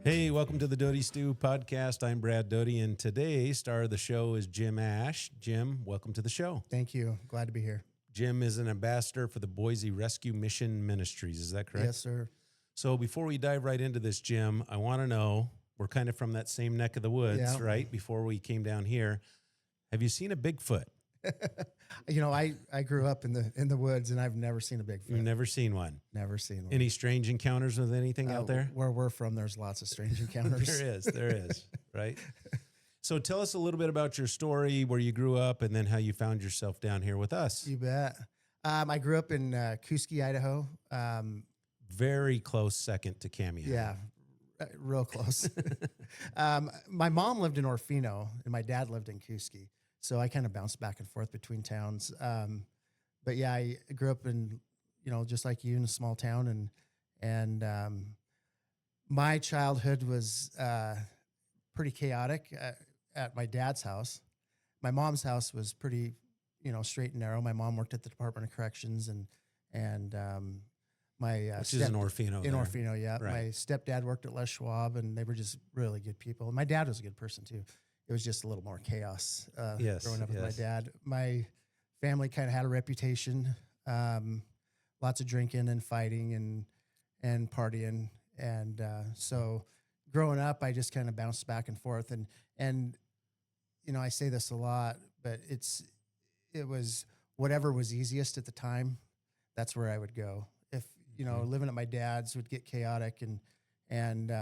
Hey, welcome to the Doty Stew podcast. I'm Brad Doty, and today star of the show is Jim Ash. Jim, welcome to the show. Thank you. Glad to be here. Jim is an ambassador for the Boise Rescue Mission Ministries. Is that correct? Yes, sir. So before we dive right into this, Jim, I want to know, we're kind of from that same neck of the woods, Yeah. right? Before we came down here, have you seen a Bigfoot? I grew up in the woods, and I've never seen a Bigfoot. You've never seen one? Never seen one. Any strange encounters with anything out there? Where we're from, there's lots of strange encounters. There is, right? So tell us a little bit about your story, where you grew up, and then how you found yourself down here with us. You bet. I grew up in Kuski, Idaho. Very close second to Cameo. Yeah, real close. My mom lived in Orfino, and my dad lived in Kuski. So I kind of bounced back and forth between towns. But yeah, I grew up in, just like you, in a small town, and my childhood was pretty chaotic at my dad's house. My mom's house was pretty, straight and narrow. My mom worked at the Department of Corrections, and my which is in Orfino. In Orfino, yeah. Right. My stepdad worked at Les Schwab, and they were just really good people. And my dad was a good person too. It was just a little more chaos growing up with my dad. My family kind of had a reputation, lots of drinking and fighting and partying. And so growing up, I just kind of bounced back and forth. And I say this a lot, but it was whatever was easiest at the time, that's where I would go. If, living at my dad's would get chaotic and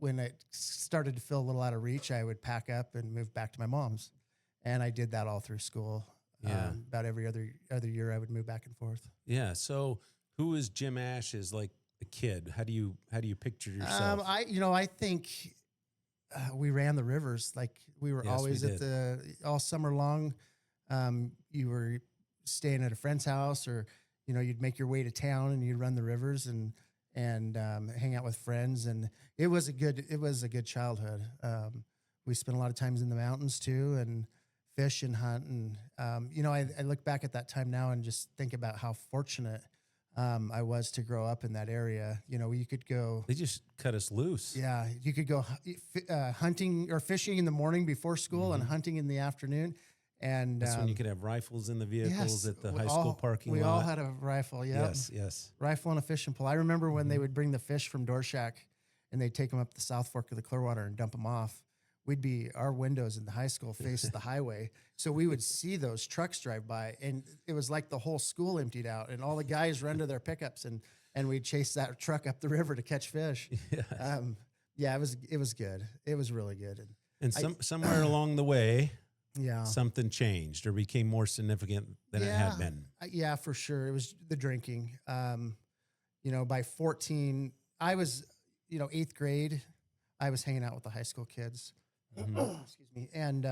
when it started to feel a little out of reach, I would pack up and move back to my mom's. And I did that all through school. Yeah. About every other year I would move back and forth. Yeah. So who is Jim Ash as like a kid? How do you picture yourself? I think we ran the rivers. Like we were always we did. all summer long. You were staying at a friend's house, or, you'd make your way to town and you'd run the rivers and hang out with friends. And it was a good childhood. We spent a lot of times in the mountains too, and fish and hunt. And, I look back at that time now and just think about how fortunate I was to grow up in that area. You could go. They just cut us loose. Yeah. You could go hunting or fishing in the morning before school and hunting in the afternoon. And that's when you could have rifles in the vehicles at the high school parking lot. We all had a rifle, yeah. Yes. Rifle and a fishing pole. I remember when they would bring the fish from Doorshack and they'd take them up the South Fork of the Clearwater and dump them off. Our windows in the high school faced the highway. So we would see those trucks drive by, and it was like the whole school emptied out and all the guys run to their pickups and we'd chase that truck up the river to catch fish. Yeah. It was good. It was really good. And somewhere along the way, yeah, something changed or became more significant than it had been. Yeah, for sure. It was the drinking. By 14, I was, 8th grade, I was hanging out with the high school kids. Excuse me. And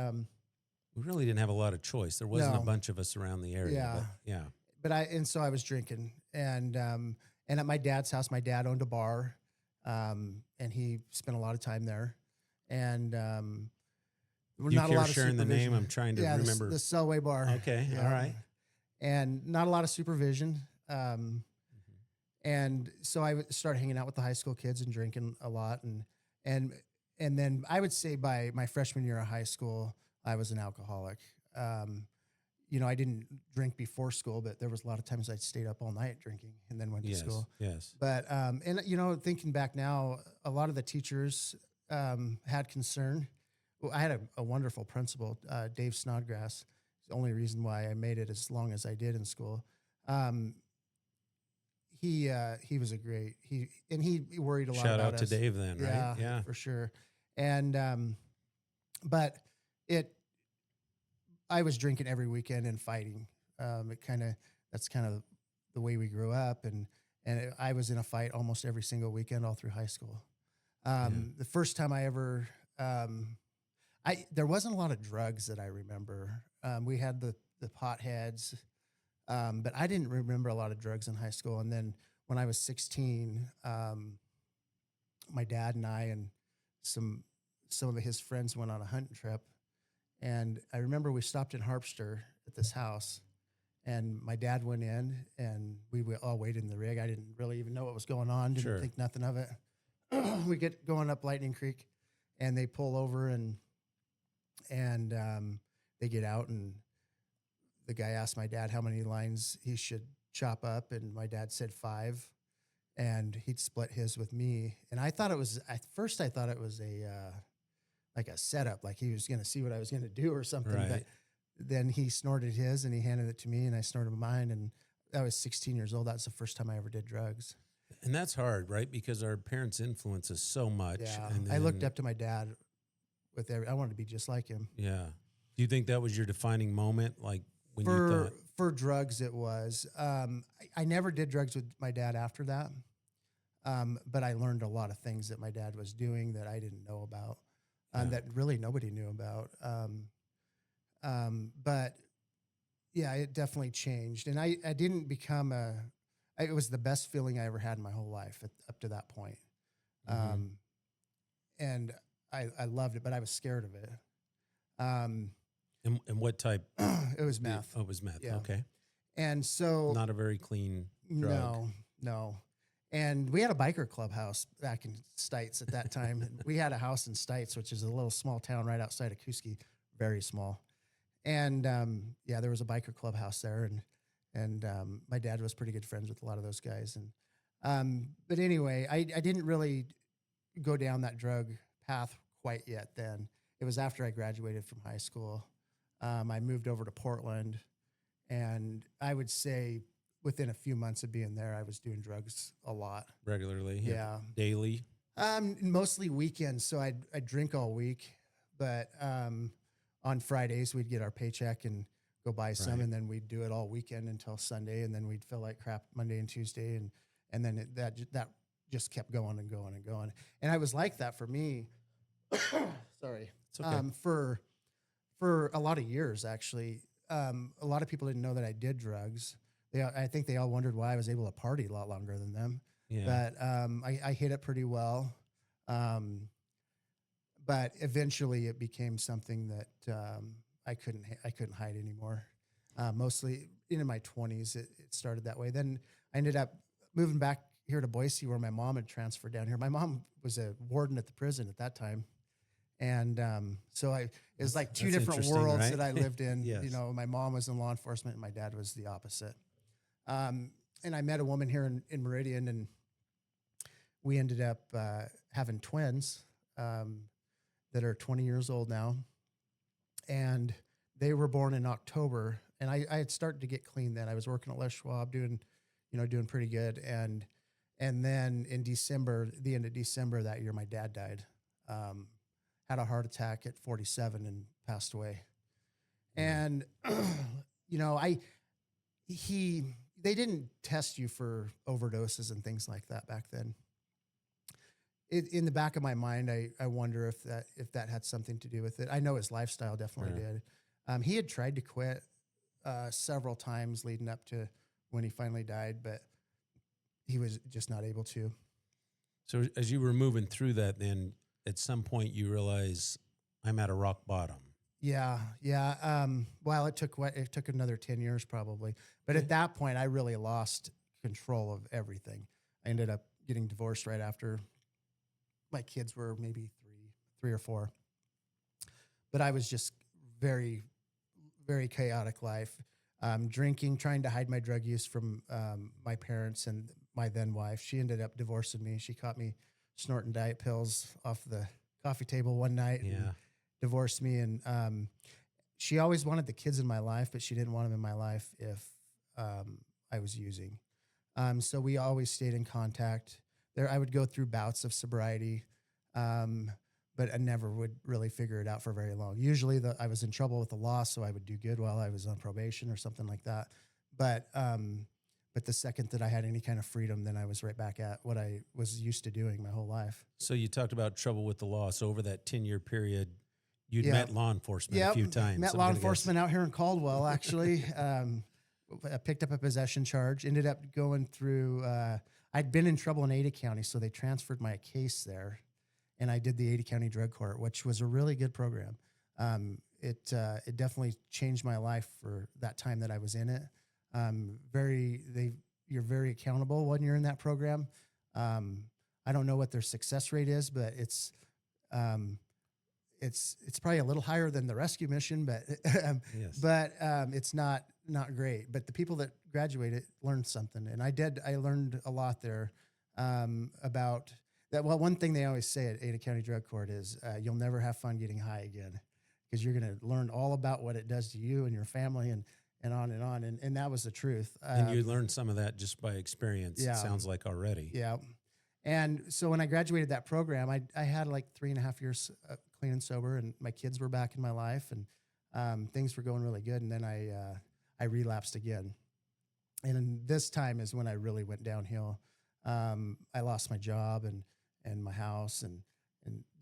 we really didn't have a lot of choice. There wasn't a bunch of us around the area. So I was drinking. And at my dad's house, my dad owned a bar, and he spent a lot of time there. And you not a lot of sharing the supervision. name? I'm trying to remember. The Selway Bar. Okay, yeah. all right. And not a lot of supervision. And so I started hanging out with the high school kids and drinking a lot. And then I would say by my freshman year of high school, I was an alcoholic. I didn't drink before school, but there was a lot of times I stayed up all night drinking and then went to school. Yes. But, thinking back now, a lot of the teachers had concern. Well, I had a wonderful principal, Dave Snodgrass. The only reason why I made it as long as I did in school. He was a great, he worried a lot about us. Shout out to Dave then, right? Yeah, for sure. And, but I was drinking every weekend and fighting. That's kind of the way we grew up. And I was in a fight almost every single weekend all through high school. The first time I ever, there wasn't a lot of drugs that I remember. We had the potheads, but I didn't remember a lot of drugs in high school. And then when I was 16, my dad and I and some of his friends went on a hunting trip. And I remember we stopped in Harpster at this house, and my dad went in, and we all waited in the rig. I didn't really even know what was going on. Didn't think nothing of it. we get going up Lightning Creek, and they pull over and they get out, and the guy asked my dad how many lines he should chop up, and my dad said 5, and he'd split his with me. And I thought it was, at first I thought it was like a setup, like he was going to see what I was going to do or something. Right. But then he snorted his and he handed it to me, and I snorted mine. And I was 16 years old. That's the first time I ever did drugs. And that's hard, right? Because our parents' influence us so much. Yeah. And I looked up to my dad with I wanted to be just like him. Yeah. Do you think that was your defining moment? Like when you thought? For drugs, it was. I never did drugs with my dad after that. But I learned a lot of things that my dad was doing that I didn't know about, that really nobody knew about. But yeah, it definitely changed. And I didn't become it was the best feeling I ever had in my whole life up to that point. Mm-hmm. And I loved it, but I was scared of it. And what type? It was meth. Oh, it was meth. Yeah. Okay. And so Not a very clean drug. No. And we had a biker clubhouse back in Stites at that time. And we had a house in Stites, which is a little small town right outside of Kuski, very small. And there was a biker clubhouse there, and my dad was pretty good friends with a lot of those guys. And but anyway, I didn't really go down that drug path quite yet. Then it was after I graduated from high school. I moved over to Portland, and I would say within a few months of being there, I was doing drugs a lot. Regularly? Yeah. Daily? Mostly weekends. So I'd drink all week, but on Fridays we'd get our paycheck and go buy some, Right. and then we'd do it all weekend until Sunday, and then we'd feel like crap Monday and Tuesday, and then that just kept going and going and going. And I was like that for me. Sorry. It's okay. For a lot of years, actually. A lot of people didn't know that I did drugs. I think they all wondered why I was able to party a lot longer than them. Yeah. But I hit it pretty well. But eventually it became something that I couldn't hide anymore. Mostly in my 20s, it started that way. Then I ended up moving back here to Boise, where my mom had transferred down here. My mom was a warden at the prison at that time. And so it was like two That's different interesting, worlds right? that I lived in. Yes. You know, my mom was in law enforcement and my dad was the opposite. And I met a woman here in Meridian, and we ended up having twins that are 20 years old now. And they were born in October. And I had started to get clean then. I was working at Les Schwab doing pretty good. And then in December, the end of December that year, my dad died. Had a heart attack at 47 and passed away. And, they didn't test you for overdoses and things like that back then. In the back of my mind, I wonder if that had something to do with it. I know his lifestyle definitely did. He had tried to quit several times leading up to when he finally died, but he was just not able to. So as you were moving through that, then at some point you realize I'm at a rock bottom. Yeah. Well, it took another 10 years probably. But at that point, I really lost control of everything. I ended up getting divorced right after my kids were maybe three or four. But I was just very, very chaotic life. Drinking, trying to hide my drug use from my parents and my then wife. She ended up divorcing me. She caught me snorting diet pills off the coffee table one night. Yeah. And divorced me. And she always wanted the kids in my life, but she didn't want them in my life if I was using. So we always stayed in contact. I would go through bouts of sobriety, but I never would really figure it out for very long. Usually I was in trouble with the law, so I would do good while I was on probation or something like that. But the second that I had any kind of freedom, then I was right back at what I was used to doing my whole life. So you talked about trouble with the law. So over that 10-year period, you'd met law enforcement a few times. Met law enforcement out here in Caldwell, actually. I picked up a possession charge, ended up going through, I'd been in trouble in Ada County, so they transferred my case there, and I did the Ada County Drug Court, which was a really good program. It definitely changed my life for that time that I was in it. You're very accountable when you're in that program. I don't know what their success rate is, but it's probably a little higher than the rescue mission, but it's not great. But the people that graduated learned something, and I learned a lot there about that. Well, one thing they always say at Ada County Drug Court is you'll never have fun getting high again, because you're going to learn all about what it does to you and your family, and on and on. And that was the truth. And you learned some of that just by experience, it sounds like already. Yeah. And so when I graduated that program, I had like 3.5 years clean and sober, and my kids were back in my life, and things were going really good. And then I relapsed again. And this time is when I really went downhill. I lost my job and my house and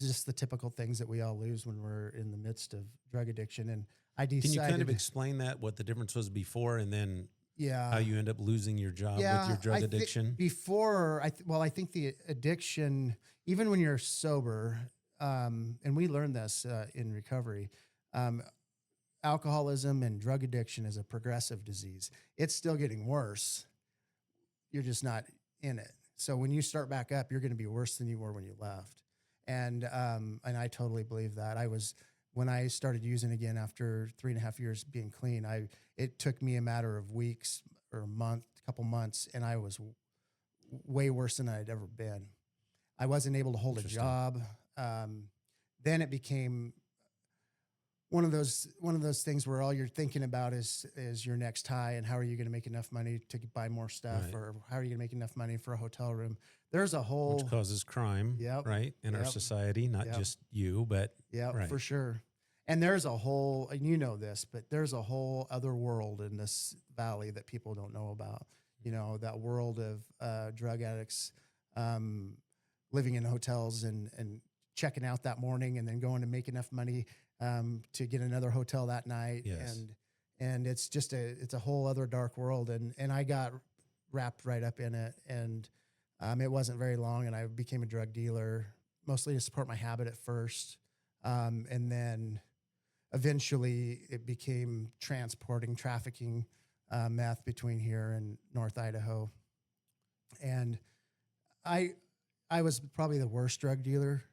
just the typical things that we all lose when we're in the midst of drug addiction. And I decided. Can you kind of explain that, what the difference was before and then how you end up losing your job with your drug addiction? I think the addiction, even when you're sober, and we learned this in recovery, alcoholism and drug addiction is a progressive disease. It's still getting worse. You're just not in it. So when you start back up, you're going to be worse than you were when you left. And I totally believe that. When I started using again after 3.5 years being clean, it took me a matter of weeks or a couple months, and I was way worse than I'd ever been. I wasn't able to hold a job. Then it became one of those things where all you're thinking about is your next high, and how are you going to make enough money to buy more stuff, or how are you going to make enough money for a hotel room? There's a whole, which causes crime, right, in our society, not just you, but for sure. And there's a whole, and you know this, but there's a whole other world in this valley that people don't know about. You know, that world of drug addicts living in hotels and checking out that morning and then going to make enough money to get another hotel that night. Yes. And it's just it's a whole other dark world. And I got wrapped right up in it. And it wasn't very long, and I became a drug dealer, mostly to support my habit at first. And then eventually it became trafficking meth between here and North Idaho. And I was probably the worst drug dealer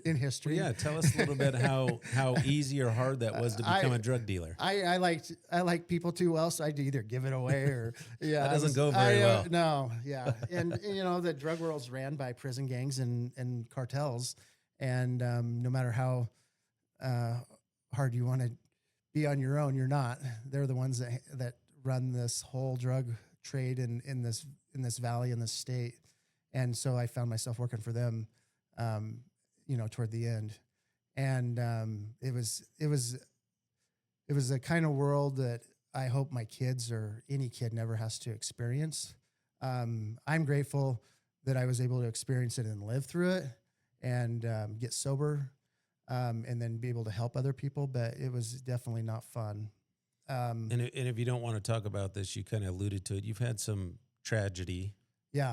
in history. Well, tell us a little bit how easy or hard that was to become a drug dealer. I like people too well, so I'd either give it away or that doesn't go very well. No, and you know, the drug world's ran by prison gangs and cartels, and no matter how hard you want to be on your own, you're not. They're the ones that run this whole drug trade in this valley, in this state. And so I found myself working for them, toward the end. And it was a kind of world that I hope my kids or any kid never has to experience. I'm grateful that I was able to experience it and live through it and get sober and then be able to help other people. But it was definitely not fun. And if you don't want to talk about this, you kind of alluded to it. You've had some tragedy.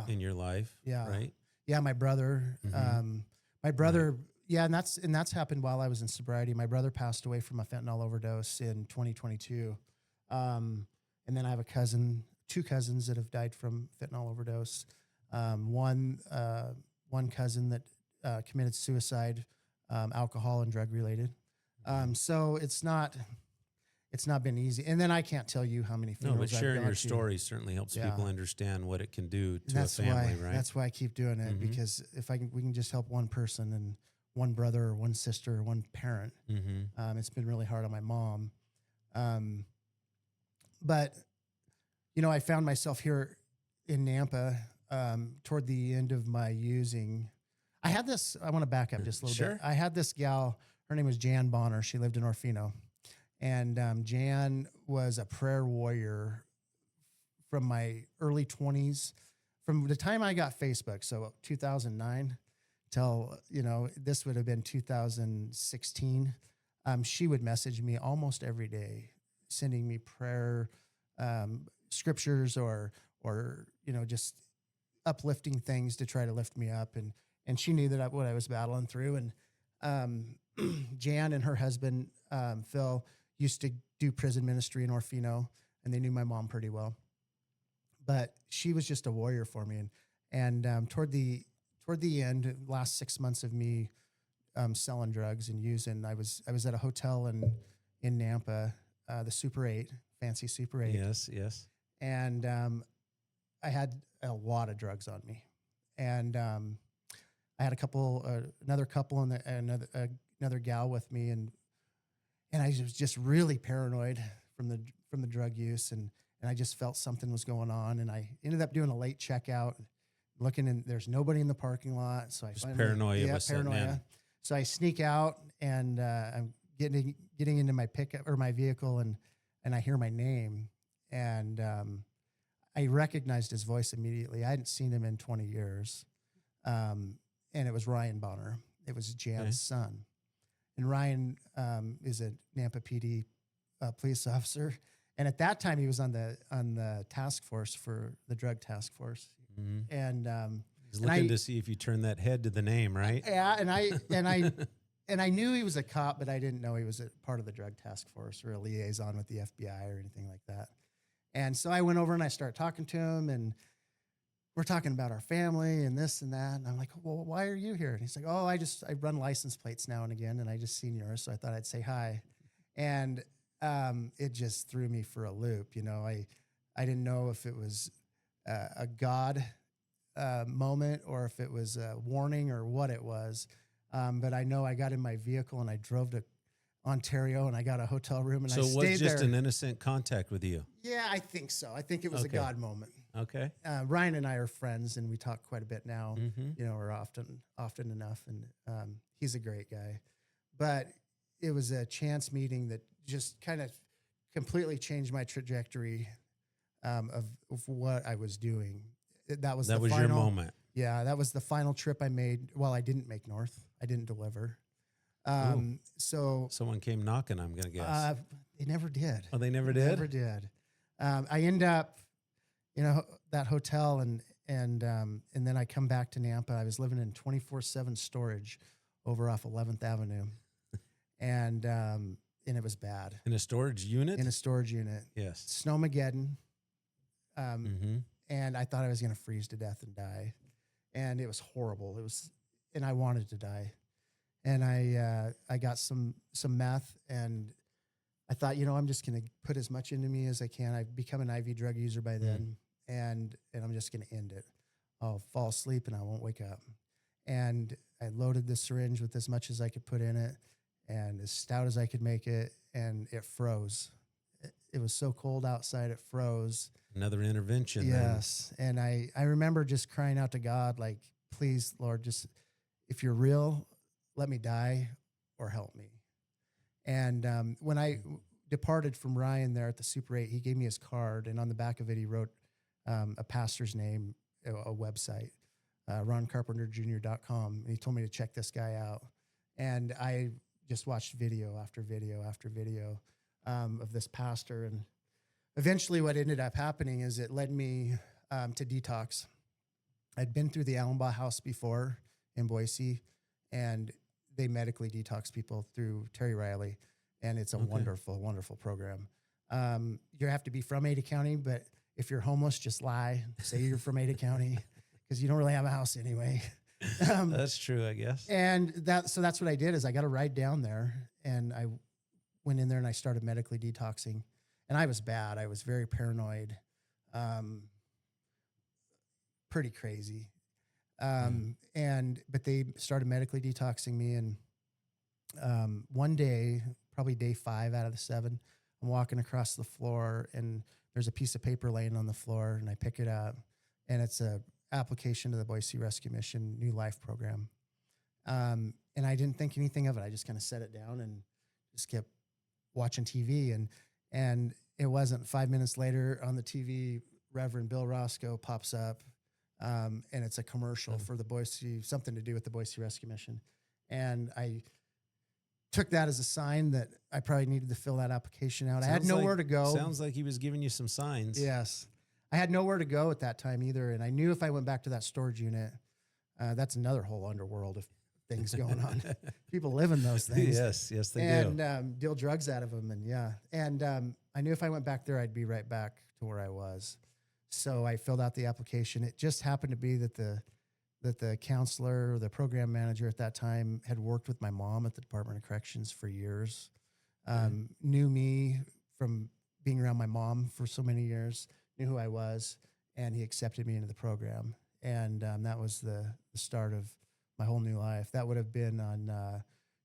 In your life, right? Yeah, my brother, and that's happened while I was in sobriety. My brother passed away from a fentanyl overdose in 2022, and then I have two cousins that have died from fentanyl overdose. One cousin that committed suicide, alcohol and drug related. So it's not been easy. And then I can't tell you how many funerals I've gone to. Sharing your story certainly helps people understand what it can do to a family, right? That's why I keep doing it, because if we can just help one person, and one brother or one sister or one parent. It's been really hard on my mom. But, I found myself here in Nampa toward the end of my using. I want to back up just a little bit. I had this gal, her name was Jan Bonner. She lived in Orfino. And Jan was a prayer warrior from my early 20s, from the time I got Facebook, so 2009, till, this would have been 2016. She would message me almost every day, sending me prayer scriptures or just uplifting things to try to lift me up. And she knew that what I was battling through. And Jan and her husband, Phil, used to do prison ministry in Orfino, and they knew my mom pretty well. But she was just a warrior for me. And toward the toward the end, last 6 months of me selling drugs and using, I was at a hotel in Nampa, the Super 8, fancy Super 8. Yes, yes. And I had a lot of drugs on me. And I had another couple and another gal with me, and I was just really paranoid from the drug use, and I just felt something was going on, and I ended up doing a late checkout, looking, and there's nobody in the parking lot, so I just paranoia. Yeah, paranoia. So I sneak out, and I'm getting into my pickup or my vehicle, and I hear my name, and I recognized his voice immediately. I hadn't seen him in 20 years. And it was Ryan Bonner. It was Jan's son. And Ryan is a Nampa PD police officer. And at that time, he was on the task force for the drug task force. Mm-hmm. And he's looking to see if you turn that head to the name, right? Yeah, and I knew he was a cop, but I didn't know he was a part of the drug task force or a liaison with the FBI or anything like that. And so I went over and I started talking to him, and we're talking about our family and this and that. And I'm like, well, why are you here? And he's like, oh, I run license plates now and again, and I just seen yours, so I thought I'd say hi. And it just threw me for a loop. You know, I didn't know if it was a God moment or if it was a warning or what it was. But I know I got in my vehicle and I drove to Ontario, and I got a hotel room, and I stayed there. So it was just an innocent contact with you? Yeah, I think so. I think it was a God moment. Okay. Ryan and I are friends, and we talk quite a bit now. Mm-hmm. You know, we're often enough, and he's a great guy. But it was a chance meeting that just kind of completely changed my trajectory of what I was doing. That was your moment. Yeah, that was the final trip I made. Well, I didn't make north. I didn't deliver. So someone came knocking, I'm going to guess. They never did. Oh, they never did? Never did. I end up, that hotel, and then I come back to Nampa. I was living in 24/7 storage over off 11th Avenue. And it was bad. In a storage unit? In a storage unit. Yes. Snowmageddon. And I thought I was going to freeze to death and die. And it was horrible. And I wanted to die. And I got some meth, and I thought, I'm just going to put as much into me as I can. I've become an IV drug user by then, and I'm just going to end it. I'll fall asleep and I won't wake up. And I loaded the syringe with as much as I could put in it, and as stout as I could make it, and it froze. It was so cold outside, it froze. Another intervention. Yes. And I remember just crying out to God, like, please, Lord, just if you're real, let me die or help me. And when I departed from Ryan there at the Super 8, he gave me his card, and on the back of it, he wrote a pastor's name, a website, roncarpenterjr.com. And he told me to check this guy out. And I just watched video after video after video of this pastor. And eventually what ended up happening is it led me to detox. I'd been through the Allenbaugh House before in Boise, and they medically detox people through Terry Riley, and it's a wonderful, wonderful program. You have to be from Ada County, but if you're homeless, just lie. Say you're from Ada County, because you don't really have a house anyway. That's true, I guess. And so that's what I did is I got a ride down there, and I went in there and I started medically detoxing. And I was bad. I was very paranoid, pretty crazy. But they started medically detoxing me. And one day, probably day 5 out of the 7, I'm walking across the floor, and there's a piece of paper laying on the floor, and I pick it up, and it's a application to the Boise Rescue Mission New Life program. And I didn't think anything of it. I just kind of set it down and just kept watching TV. And it wasn't 5 minutes later on the TV, Reverend Bill Roscoe pops up. And it's a commercial for the Boise, something to do with the Boise Rescue Mission. And I took that as a sign that I probably needed to fill that application out. I had nowhere to go. Sounds like he was giving you some signs. Yes. I had nowhere to go at that time either. And I knew if I went back to that storage unit, that's another whole underworld of things going on. People live in those things. Yes, they do. And deal drugs out of them. And I knew if I went back there, I'd be right back to where I was. So I filled out the application. It just happened to be that the that the counselor, the program manager at that time, had worked with my mom at the Department of Corrections for years, knew me from being around my mom for so many years, knew who I was, and he accepted me into the program. And that was the start of my whole new life. That would have been on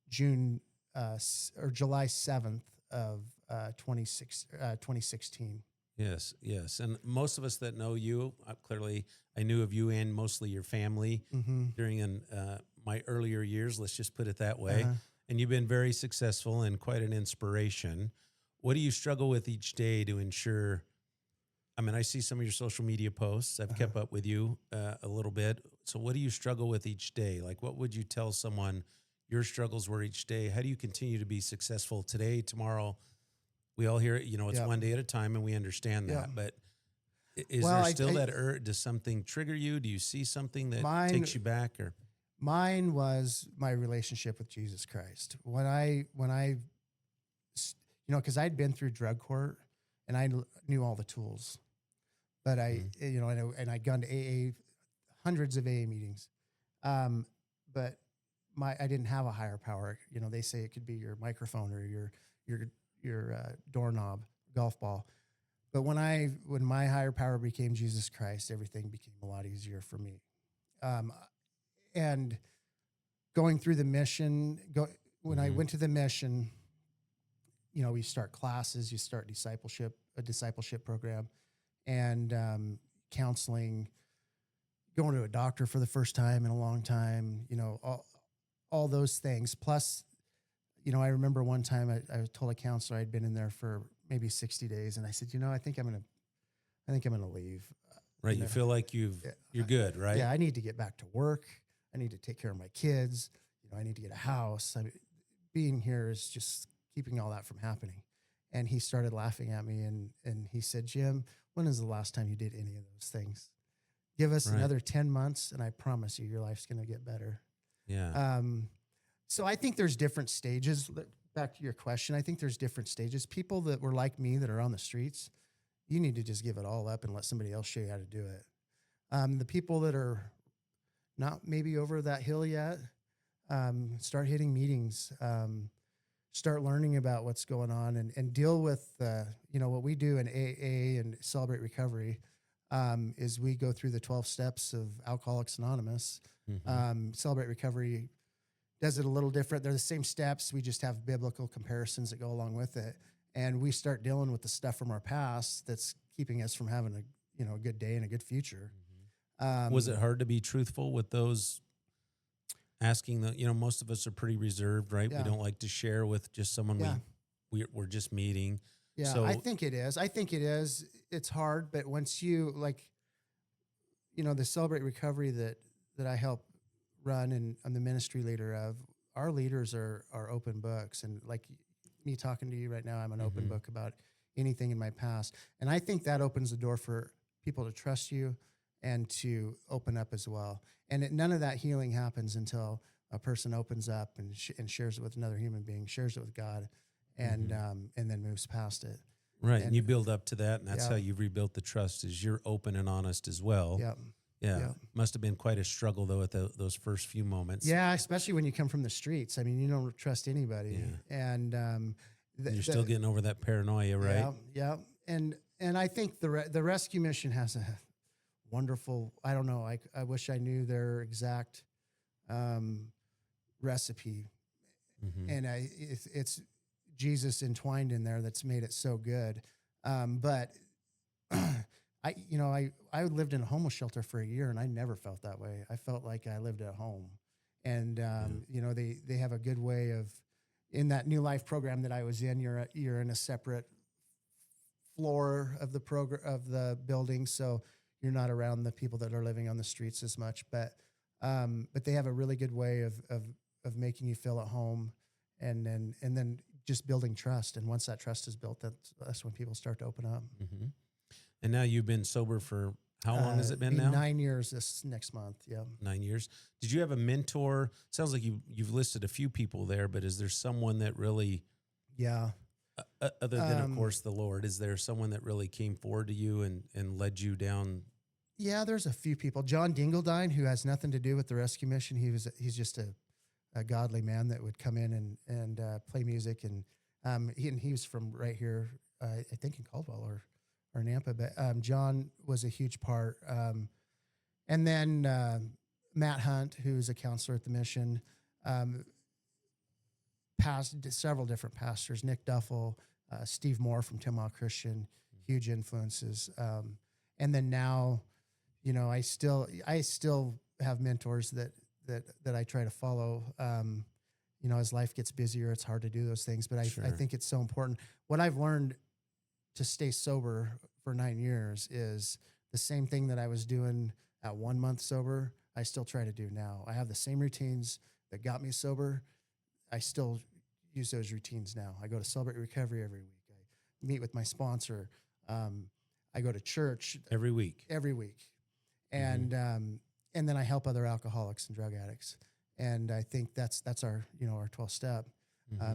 July 7th of 2016. Yes, yes. And most of us that know you, clearly I knew of you and mostly your family during my earlier years, let's just put it that way. And you've been very successful and quite an inspiration. What do you struggle with each day to ensure? I mean, I see some of your social media posts. I've kept up with you a little bit. So what do you struggle with each day? Like, what would you tell someone your struggles were each day? How do you continue to be successful today, tomorrow? We all hear it, it's one day at a time, and we understand that. But is there still that does something trigger you? Do you see something that takes you back? Or mine was my relationship with Jesus Christ. When I because I'd been through drug court and I knew all the tools, but and I'd gone to AA, hundreds of AA meetings, but I didn't have a higher power. They say it could be your microphone or your doorknob, golf ball. But when my higher power became Jesus Christ, everything became a lot easier for me. And going through the mission, when I went to the mission, we start classes, you start a discipleship program, and counseling, going to a doctor for the first time in a long time, all those things. Plus, I remember one time I told a counselor I'd been in there for maybe 60 days, and I said, I think I'm gonna leave. Right, you feel like you're good, right? Yeah, I need to get back to work. I need to take care of my kids. I need to get a house. Being here is just keeping all that from happening. And he started laughing at me, and he said, Jim, when is the last time you did any of those things? Give us another 10 months, and I promise you your life's going to get better. Yeah. So I think there's different stages. Back to your question, I think there's different stages. People that were like me that are on the streets, you need to just give it all up and let somebody else show you how to do it. The people that are not maybe over that hill yet, start hitting meetings, start learning about what's going on, and deal with, what we do in AA and Celebrate Recovery is we go through the 12 steps of Alcoholics Anonymous. Celebrate Recovery does it a little different. They're the same steps. We just have biblical comparisons that go along with it. And we start dealing with the stuff from our past that's keeping us from having a good day and a good future. Was it hard to be truthful with those asking most of us are pretty reserved, right? Yeah. We don't like to share with just someone we're just meeting. Yeah, so, I think it is. It's hard, but once you the Celebrate Recovery that I help run and I'm the ministry leader of, our leaders are open books. And like me talking to you right now, I'm an open book about anything in my past. And I think that opens the door for people to trust you and to open up as well. And none of that healing happens until a person opens up and shares it with another human being, shares it with God, and then moves past it. Right, and you build up to that, and that's how you rebuilt the trust, is you're open and honest as well. Yeah. Must have been quite a struggle, though, at those first few moments. Yeah, especially when you come from the streets. I mean, you don't trust anybody. Yeah. And you're still getting over that paranoia, right? Yeah. And I think the rescue mission has a wonderful, I don't know, I wish I knew their exact recipe. And it's Jesus entwined in there that's made it so good. But I lived in a homeless shelter for a year, and I never felt that way. I felt like I lived at home. And they have a good way of, in that New Life program that I was in, you're in a separate floor of the the building, so you're not around the people that are living on the streets as much. But they have a really good way of making you feel at home, and then just building trust. And once that trust is built, that's when people start to open up. And now you've been sober for how long has it been now? 9 years this next month. Yeah. 9 years. Did you have a mentor? Sounds like you've listed a few people there, but is there someone that really, other than of course the Lord, is there someone that really came forward to you and led you down Yeah, there's a few people. John Dingledine, who has nothing to do with the rescue mission. He's just a godly man that would come in and play music, and he was from right here, I think in Caldwell or Nampa. But John was a huge part. And then Matt Hunt, who's a counselor at the mission, passed several different pastors. Nick Duffel, Steve Moore from Timwell Christian, huge influences. And then now, you know, I still have mentors that I try to follow. You know, as life gets busier, it's hard to do those things, but I think it's so important. What I've learned to stay sober for 9 years is the same thing that I was doing at 1 month sober, I still try to do now. I have the same routines that got me sober. I still use those routines now. I go to Celebrate Recovery every week. I meet with my sponsor. I go to church every week, and then I help other alcoholics and drug addicts. And I think that's our, you know, our 12th step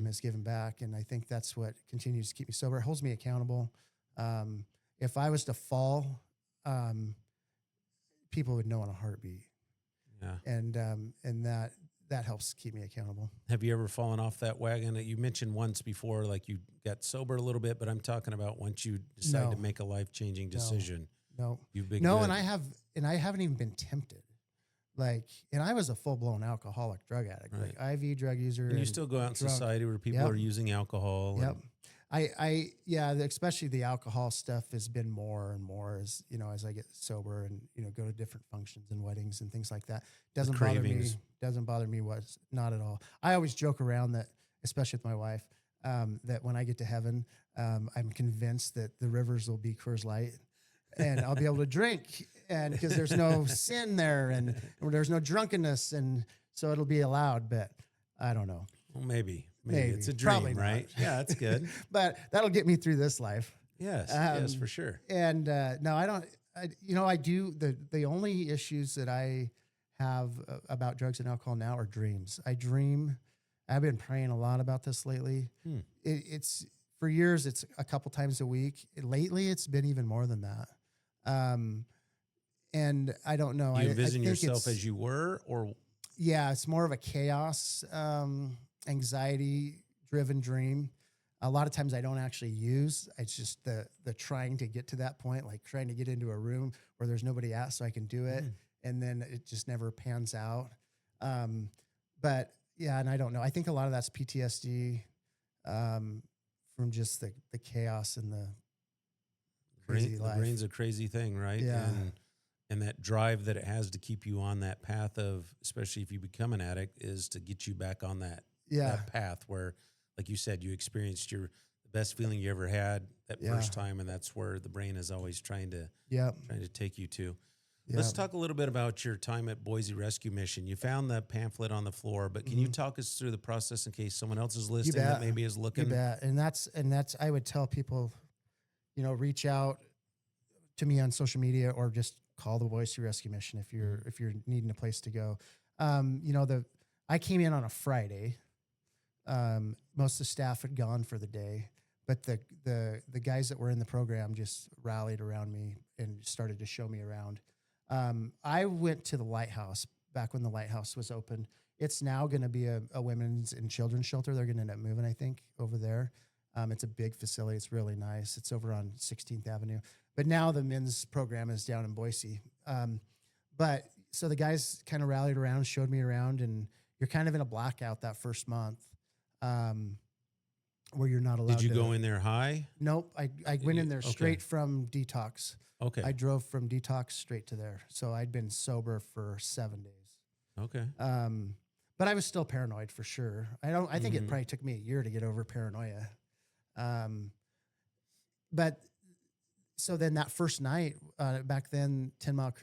is giving back. And I think that's what continues to keep me sober. It holds me accountable. If I was to fall, people would know in a heartbeat. Yeah. And that helps keep me accountable. Have you ever fallen off that wagon? You mentioned once before, like you got sober a little bit, but I'm talking about once you decide to make a life-changing decision. No. You've been no, good. and I haven't even been tempted. Like, and I was a full-blown alcoholic drug addict, right. like IV drug user. And you still go out in society where people are using alcohol. Yep. Especially the alcohol stuff has been more and more as, you know, as I get sober and, you know, go to different functions and weddings and things like that. Doesn't bother me not at all. I always joke around that, especially with my wife, that when I get to heaven, I'm convinced that the rivers will be Coors Light and I'll be able to drink, and because there's no sin there and there's no drunkenness, and so it'll be allowed, but I don't know. Well, maybe it's a dream, right? Yeah, that's good. But that'll get me through this life. Yes, yes, for sure. And no, I don't. I do the only issues that I have about drugs and alcohol now are dreams. I dream. I've been praying a lot about this lately. It's for years. It's a couple times a week. Lately, it's been even more than that. And I don't know. Do you envision yourself as you were, or? Yeah, it's more of a chaos, anxiety-driven dream. A lot of times I don't actually use. It's just the trying to get to that point, like trying to get into a room where there's nobody at so I can do it, and then it just never pans out. But yeah, and I don't know. I think a lot of that's PTSD from just the chaos and the crazy life. The brain's a crazy thing, right? Yeah. And that drive that it has to keep you on that path of, especially if you become an addict, is to get you back on that path where, like you said, you experienced the best feeling you ever had that first time, and that's where the brain is always trying to take you to. Yep. Let's talk a little bit about your time at Boise Rescue Mission. You found the pamphlet on the floor, but can you talk us through the process in case someone else is listening that maybe is looking? You bet. And that's I would tell people, you know, reach out to me on social media or just call the Boise Rescue Mission if you're needing a place to go. You know, I came in on a Friday. Most of the staff had gone for the day, but the guys that were in the program just rallied around me and started to show me around. I went to the lighthouse back when the lighthouse was open. It's now going to be a women's and children's shelter. They're going to end up moving, I think, over there. It's a big facility. It's really nice. It's over on 16th Avenue. But now the men's program is down in Boise. But so the guys kind of rallied around, showed me around, and you're kind of in a blackout that first month where you're not allowed to. Did you go in there high? Nope. I went in there straight from detox. Okay. I drove from detox straight to there. So I'd been sober for 7 days. Okay. But I was still paranoid for sure. I think it probably took me a year to get over paranoia. But so then that first night, back then, 10 Mile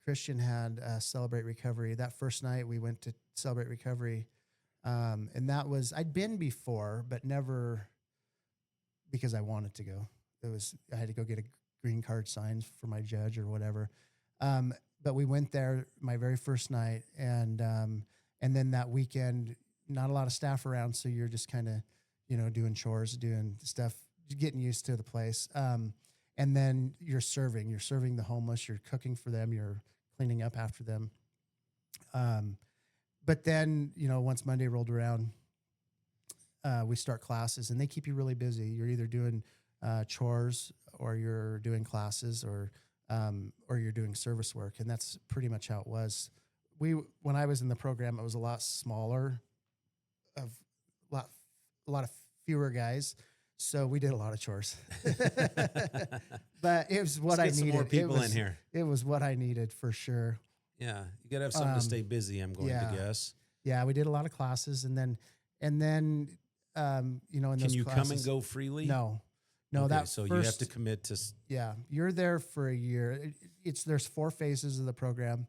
Christian had Celebrate Recovery. That first night we went to Celebrate Recovery. And that was, I'd been before, but never because I wanted to go. I had to go get a green card signed for my judge or whatever. But we went there my very first night, and then that weekend, not a lot of staff around, so you're just kind of, you know, doing chores, doing stuff, getting used to the place. and then you're serving the homeless, you're cooking for them, you're cleaning up after them. But then, once Monday rolled around, we start classes, and they keep you really busy. You're either doing chores, or you're doing classes, or you're doing service work, and that's pretty much how it was. When I was in the program, it was a lot smaller, of a lot of fewer guys, so we did a lot of chores. But it was what I needed. Some more people in here. It was what I needed for sure. Yeah, you got to have something to stay busy. I'm going to guess. Yeah, we did a lot of classes, and then in those Can you classes, come and go freely? No, Okay, so you have to commit to. Yeah, you're there for a year. There's 4 phases of the program.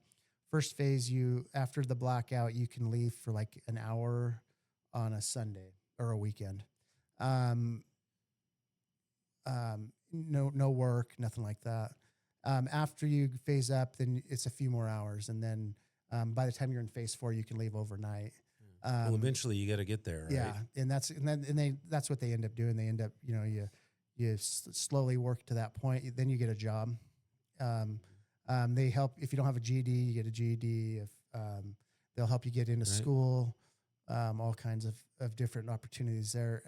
First phase, after the blackout, you can leave for like an hour on a Sunday or a weekend. No work, nothing like that. After you phase up, then it's a few more hours, and then by the time you're in phase 4, you can leave overnight. Well, eventually you got to get there, right? Yeah, and that's what they end up doing. They end up, you slowly work to that point. Then you get a job. They help if you don't have a GED, you get a GED. If they'll help you get into school, all kinds of different opportunities there.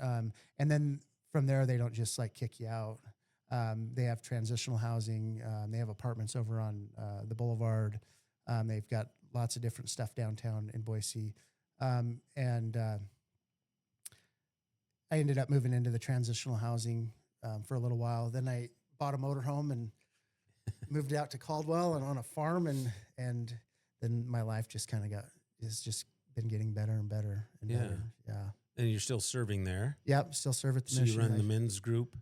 And then from there, they don't just like kick you out. They have transitional housing. They have apartments over on the boulevard. They've got lots of different stuff downtown in Boise. And I ended up moving into the transitional housing for a little while. Then I bought a motorhome and moved out to Caldwell and on a farm. And then my life just kind of has just been getting better and better and better. Yeah. And you're still serving there? Yep, still serve at the So Ministry. You run the men's group?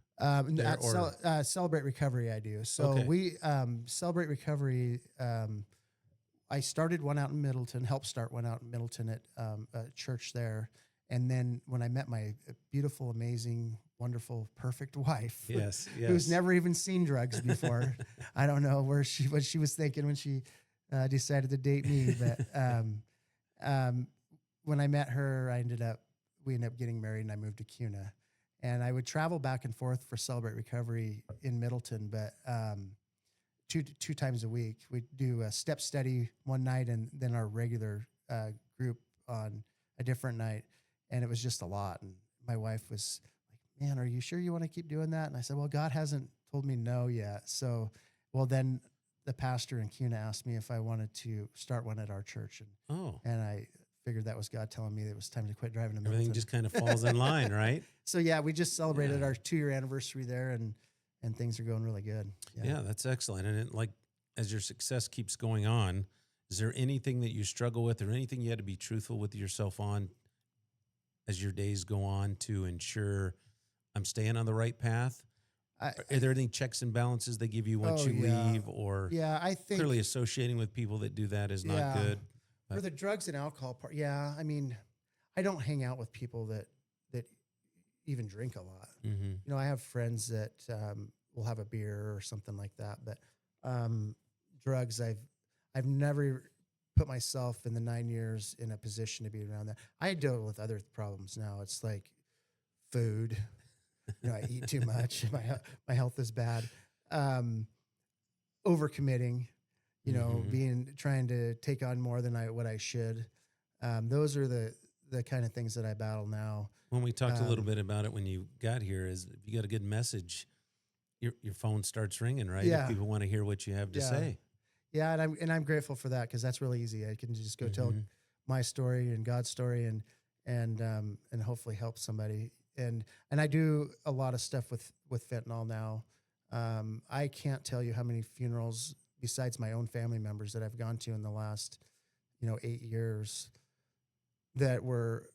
Celebrate Recovery I do. So we Celebrate Recovery. I started one out in Middleton, helped start one out in Middleton at a church there. And then when I met my beautiful, amazing, wonderful, perfect wife, who's never even seen drugs before, I don't know what she was thinking when she decided to date me. But when I met her, we ended up getting married, and I moved to Cuna. And I would travel back and forth for Celebrate Recovery in Middleton, but two times a week. We'd do a step study one night, and then our regular group on a different night. And it was just a lot. And my wife was like, "Man, are you sure you want to keep doing that?" And I said, "Well, God hasn't told me no yet." So, then the pastor in Cuna asked me if I wanted to start one at our church. And I figured that was God telling me that it was time to quit driving to Middleton. Everything just kind of falls in line, right? So yeah, we just celebrated our 2-year anniversary there, and things are going really good. Yeah, that's excellent. And as your success keeps going on, is there anything that you struggle with, or anything you had to be truthful with yourself on as your days go on to ensure I'm staying on the right path? Are there any checks and balances they give you once you leave, or I think clearly associating with people that do that is not good? For the drugs and alcohol part, I mean, I don't hang out with people that even drink a lot. Mm-hmm. I have friends that will have a beer or something like that, but drugs, I've never put myself in the 9 years in a position to be around that. I deal with other problems now. It's like food. I eat too much. My health is bad. Overcommitting. Trying to take on more than what I should. Those are the kind of things that I battle now. When we talked a little bit about it when you got here, is if you got a good message, your phone starts ringing, right? Yeah. If people want to hear what you have to say. Yeah, and I'm grateful for that, because that's really easy. I can just go tell my story and God's story and hopefully help somebody. And I do a lot of stuff with fentanyl now. I can't tell you how many funerals besides my own family members that I've gone to in the last, 8 years that were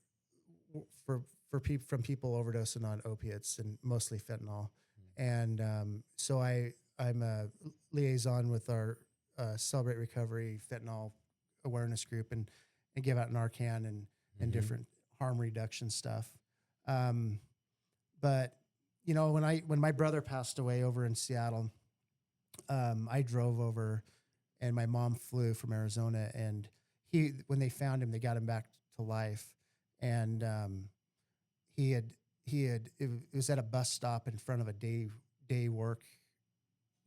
from people overdosing on opiates, and mostly fentanyl. And so I'm a liaison with our Celebrate Recovery fentanyl awareness group, and give out Narcan and different harm reduction stuff. But when my brother passed away over in Seattle, I drove over, and my mom flew from Arizona, and when they found him, they got him back to life. And it was at a bus stop in front of a day work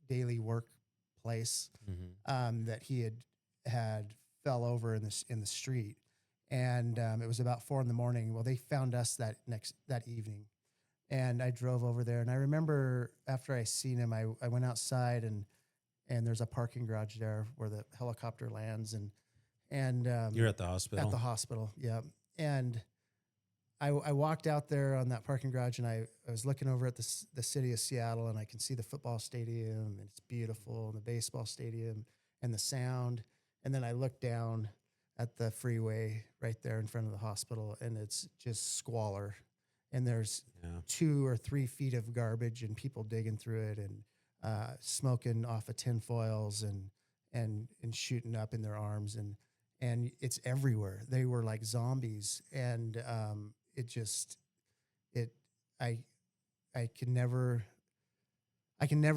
daily workplace, that he had fell over in the street, and it was about 4 a.m. Well, they found us that evening, and I drove over there, and I remember after I seen him, I went outside, and there's a parking garage there where the helicopter lands, and You're at the hospital. At the hospital, yeah, and I walked out there on that parking garage, and I was looking over at the city of Seattle, and I can see the football stadium, and it's beautiful, and the baseball stadium, and the sound. And then I looked down at the freeway right there in front of the hospital, and it's just squalor. And there's 2 or 3 feet of garbage and people digging through it and smoking off of tin foils and shooting up in their arms. And it's everywhere. They were like zombies. And I can never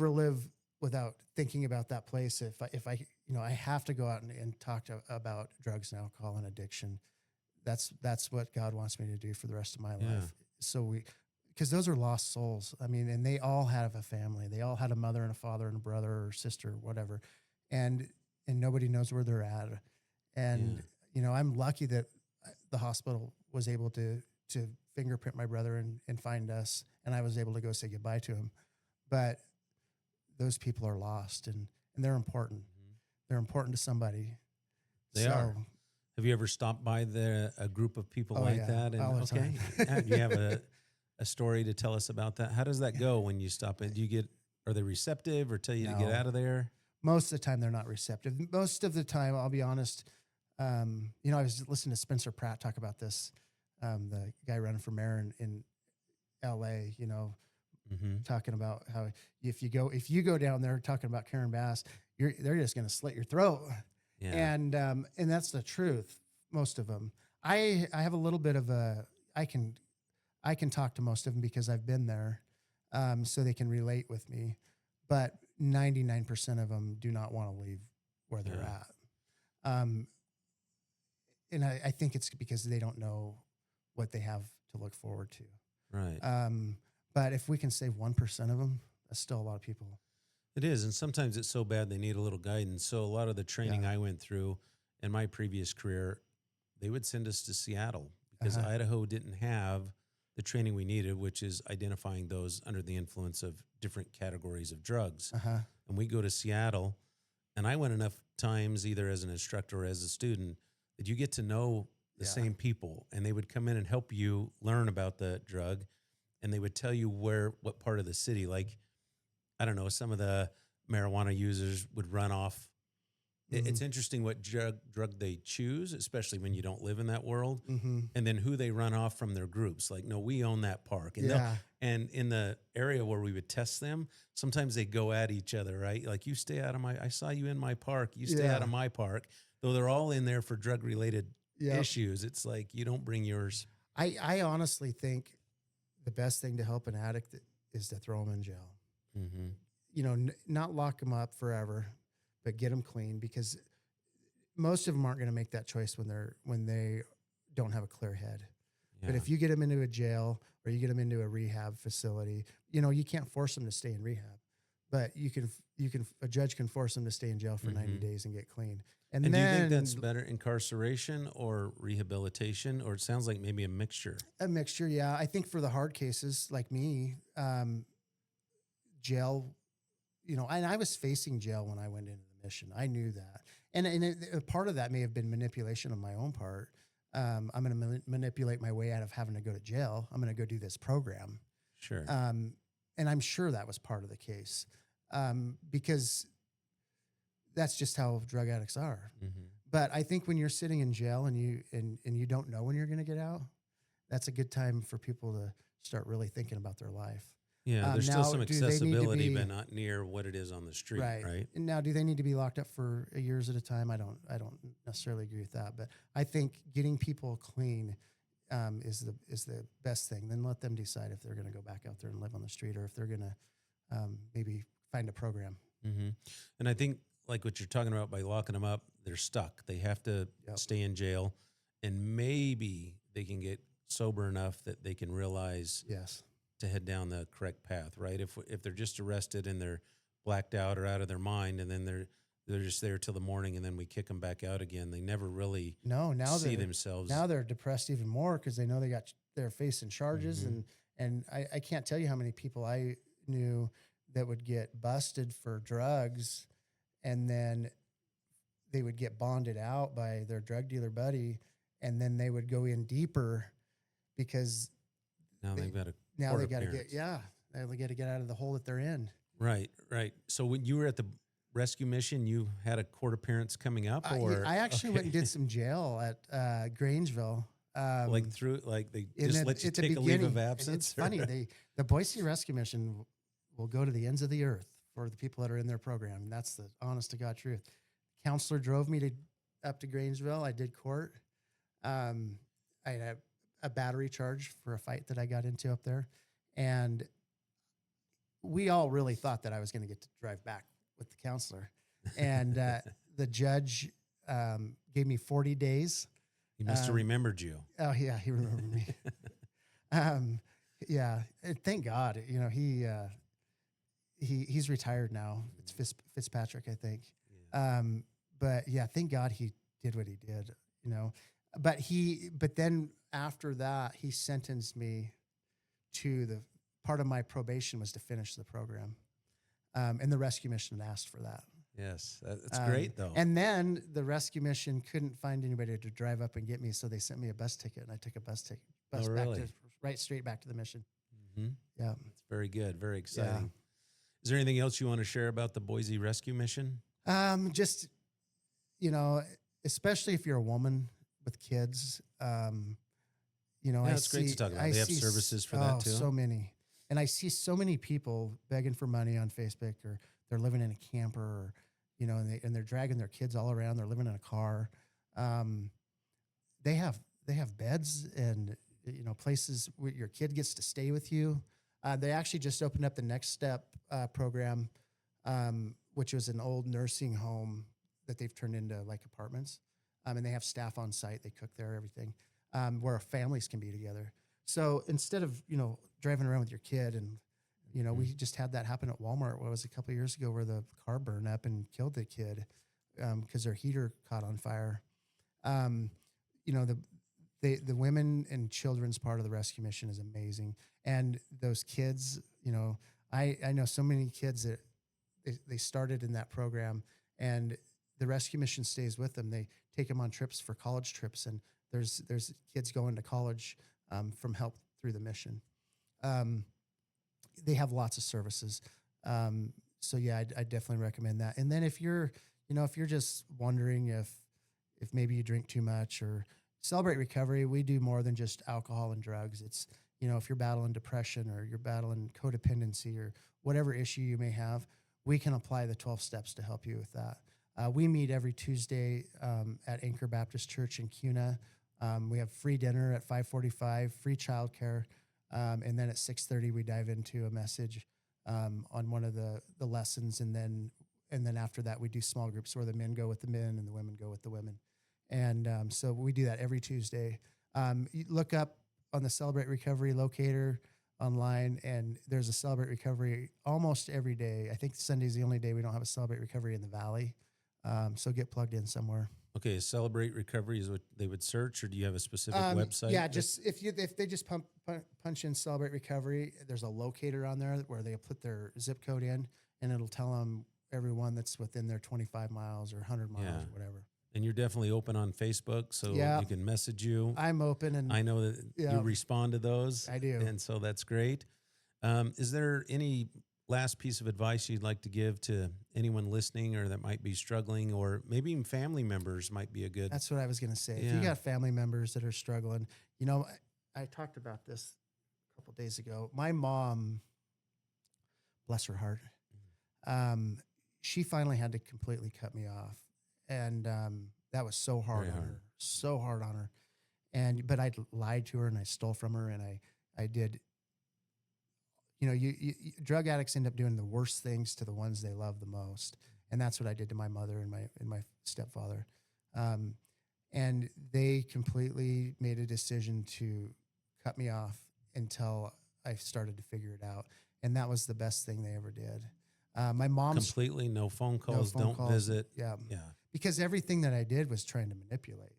live without thinking about that place. If I I have to go out and talk about drugs and alcohol and addiction. That's what God wants me to do for the rest of my life. So because those are lost souls. I mean, and they all have a family. They all had a mother and a father and a brother or sister, or whatever. And nobody knows where they're at. And, I'm lucky that the hospital was able to fingerprint my brother and find us. And I was able to go say goodbye to him. But those people are lost, and they're important. Mm-hmm. They're important to somebody. They are. Have you ever stopped by a group of people that? And all the time. Do you have a story to tell us about that? How does that go when you stop in? Are they receptive or tell you to get out of there? Most of the time they're not receptive. Most of the time, I'll be honest, I was listening to Spencer Pratt talk about this, the guy running for mayor in LA, talking about how if you go down there talking about Karen Bass, they're just going to slit your throat. Yeah. And that's the truth. Most of them, I have a little bit of I can talk to most of them because I've been there, so they can relate with me, but 99% of them do not want to leave where they're at. And I think it's because they don't know what they have to look forward to. Right. But if we can save 1% of them, that's still a lot of people. It is. And sometimes it's so bad they need a little guidance. So a lot of the training I went through in my previous career, they would send us to Seattle because Idaho didn't have the training we needed, which is identifying those under the influence of different categories of drugs. And we go to Seattle, and I went enough times either as an instructor or as a student that you get to know the same people, and they would come in and help you learn about the drug, and they would tell you what part of the city, like, I don't know, some of the marijuana users would run off. Mm-hmm. It's interesting what drug they choose, especially when you don't live in that world, and then who they run off from their groups. Like, no, we own that park. And in the area where we would test them, sometimes they go at each other, right? Like, you stay out of I saw you in my park. You stay out of my park. Though they're all in there for drug-related issues. It's like, you don't bring yours. I honestly think the best thing to help an addict is to throw them in jail. Mm-hmm. Not lock them up forever, but get them clean, because most of them aren't going to make that choice when they don't have a clear head. Yeah. But if you get them into a jail or you get them into a rehab facility, you can't force them to stay in rehab, but a judge can force them to stay in jail for 90 days and get clean. And then, do you think that's better, incarceration or rehabilitation, or it sounds like maybe a mixture? A mixture, yeah. I think for the hard cases like me, jail, and I was facing jail when I went into the mission. I knew that. And part of that may have been manipulation on my own part. I'm going to manipulate my way out of having to go to jail. I'm going to go do this program. Sure. And I'm sure that was part of the case, because that's just how drug addicts are. Mm-hmm. But I think when you're sitting in jail and you don't know when you're going to get out, that's a good time for people to start really thinking about their life. Yeah, there's still some accessibility, but not near what it is on the street, right? And now, do they need to be locked up for years at a time? I don't necessarily agree with that, but I think getting people clean is the best thing. Then let them decide if they're going to go back out there and live on the street, or if they're going to maybe find a program. Mm-hmm. And I think, like what you're talking about, by locking them up, they're stuck. They have to stay in jail, and maybe they can get sober enough that they can realize to head down the correct path, right? If they're just arrested and they're blacked out or out of their mind, and then they're just there till the morning, and then we kick them back out again. They never really see themselves. Now they're depressed even more because they know they're facing charges, and I can't tell you how many people I knew that would get busted for drugs, and then they would get bonded out by their drug dealer buddy, and then they would go in deeper because now they've got they got to get out of the hole that they're in. Right. So when you were at the rescue mission, you had a court appearance coming up, or I actually went and did some jail at Grangeville. They just let you take a leave of absence. It's funny. The Boise Rescue Mission will go to the ends of the earth for the people that are in their program. And that's the honest to God truth. Counselor drove me up to Grangeville. I did court. I had a battery charge for a fight that I got into up there. And we all really thought that I was going to get to drive back with the counselor. And the judge gave me 40 days. He must have remembered you. Oh, yeah, he remembered me. Yeah, and thank God. You know, he's retired now. It's Fitzpatrick, I think. Yeah. But yeah, thank God he did what he did. You know, but then after that, he sentenced me to the part of my probation was to finish the program, and the rescue mission asked for that. Yes, that's great though. And then the rescue mission couldn't find anybody to drive up and get me, so they sent me a bus ticket, and I took a bus ticket, straight back to the mission. Mm-hmm. Yeah, that's very good, very exciting. Yeah. Is there anything else you want to share about the Boise Rescue Mission? Just, you know, especially if you're a woman with kids, you know, it's great to talk about. They have services for that too. So many, and I see so many people begging for money on Facebook, or they're living in a camper, or, you know, and they're dragging their kids all around. They're living in a car. They have beds and, you know, places where your kid gets to stay with you. They actually just opened up the Next Step program, which was an old nursing home that they've turned into like apartments. And they have staff on site. They cook there, everything, where families can be together. So instead of, you know, driving around with your kid, and, you know, we just had that happen at Walmart. What was a couple of years ago, where the car burned up and killed the kid because their heater caught on fire. You know, the women and children's part of the rescue mission is amazing. And those kids, you know, I know so many kids that they started in that program, and the rescue mission stays with them. They take them on trips for college trips, and there's kids going to college from help through the mission. They have lots of services. So yeah, I definitely recommend that. And then if you're just wondering if maybe you drink too much, or Celebrate Recovery, we do more than just alcohol and drugs. It's, you know, if you're battling depression, or you're battling codependency, or whatever issue you may have, we can apply the 12 steps to help you with that. We meet every Tuesday at Anchor Baptist Church in Kuna. We have free dinner at 5:45, free childcare, and then at 6:30 we dive into a message on one of the lessons, and then after that we do small groups where the men go with the men and the women go with the women, and so we do that every Tuesday. You look up on the Celebrate Recovery locator online, and there's a Celebrate Recovery almost every day. I think Sunday's the only day we don't have a Celebrate Recovery in the Valley. So get plugged in somewhere. Okay, Celebrate Recovery is what they would search, or do you have a specific website? Yeah, just if they just punch in Celebrate Recovery, there's a locator on there where they put their zip code in, and it'll tell them everyone that's within their 25 miles or 100 miles or whatever. And you're definitely open on Facebook, so you can message you. I'm open, and I know that you respond to those. I do, and so that's great. Is there any last piece of advice you'd like to give to anyone listening, or that might be struggling, or maybe even family members might be a good... That's what I was going to say. If you got family members that are struggling, you know, I talked about this a couple days ago. My mom, bless her heart, she finally had to completely cut me off. And that was so hard on her, so hard on her. But I lied to her, and I stole from her, and I did... You know, drug addicts end up doing the worst things to the ones they love the most, and that's what I did to my mother and my stepfather. And they completely made a decision to cut me off until I started to figure it out, and that was the best thing they ever did. My mom's completely no phone calls, don't visit. Yeah. Yeah. Because everything that I did was trying to manipulate.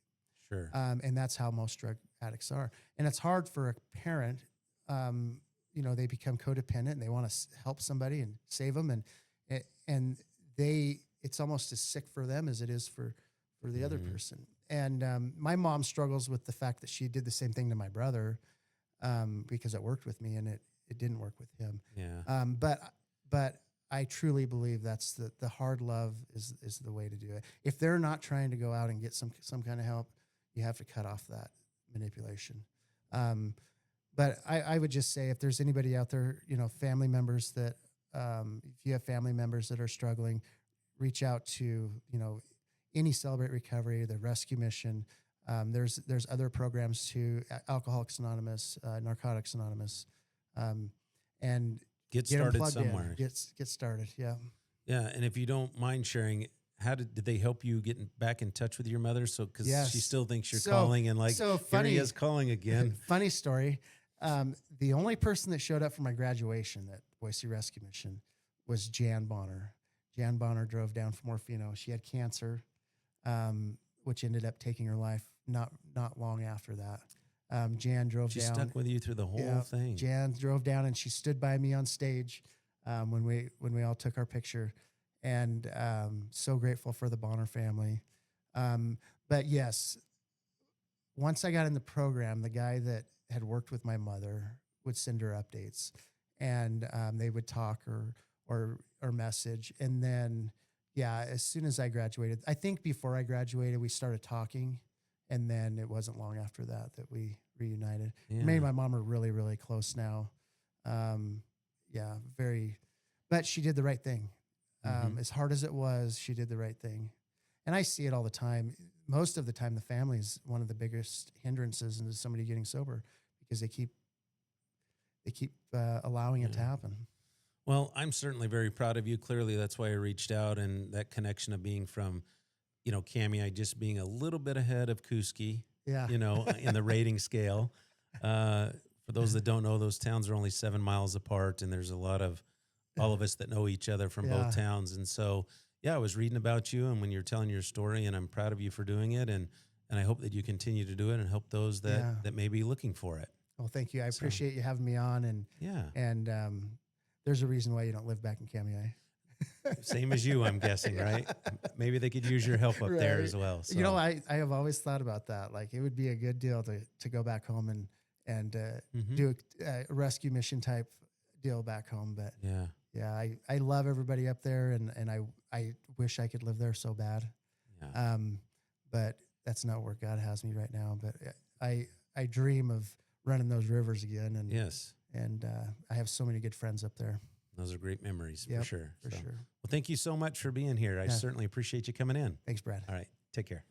Sure. And that's how most drug addicts are. And it's hard for a parent. They become codependent and they want to help somebody and save them. And it's almost as sick for them as it is for the other person. And my mom struggles with the fact that she did the same thing to my brother because it worked with me and it didn't work with him. Yeah. But I truly believe that's the hard love is the way to do it. If they're not trying to go out and get some kind of help, you have to cut off that manipulation. But I would just say if there's anybody out there, family members that, if you have family members that are struggling, reach out to, any Celebrate Recovery, the Rescue Mission. There's other programs too, Alcoholics Anonymous, Narcotics Anonymous, and get started somewhere. Get started. Yeah. Yeah. And if you don't mind sharing, how did they help you get back in touch with your mother? So, cause she still thinks you're calling and here he is calling again. Funny story. The only person that showed up for my graduation at Boise Rescue Mission was Jan Bonner. Jan Bonner drove down from Orfino. She had cancer, which ended up taking her life not long after that. Jan drove down. She stuck with you through the whole thing. Jan drove down and she stood by me on stage when we all took our picture. And so grateful for the Bonner family. But yes, once I got in the program, the guy that had worked with my mother would send her updates, and they would talk or message. And then, as soon as I graduated, I think before I graduated, we started talking, and then it wasn't long after that we reunited. Yeah. Me and my mom are really, really close now. But she did the right thing. As hard as it was, she did the right thing. And I see it all the time. Most of the time, the family is one of the biggest hindrances into somebody getting sober because they keep allowing it to happen. Well, I'm certainly very proud of you. Clearly, that's why I reached out, and that connection of being from, Cami, just being a little bit ahead of Kuski, in the rating scale. For those that don't know, those towns are only 7 miles apart, and there's a lot of all of us that know each other from both towns. And so, I was reading about you and when you're telling your story, and I'm proud of you for doing it. And I hope that you continue to do it and help those that may be looking for it. Well, thank you. I appreciate you having me on. And there's a reason why you don't live back in Kamiah. Same as you, I'm guessing, right? Maybe they could use your help up there as well. So. I have always thought about that. Like, it would be a good deal to go back home and do a rescue mission type deal back home. But I love everybody up there, and I wish I could live there so bad. Yeah. But that's not where God has me right now. But I dream of running those rivers again. And and I have so many good friends up there. Those are great memories for sure. For sure. Well, thank you so much for being here. I certainly appreciate you coming in. Thanks, Brad. All right. Take care.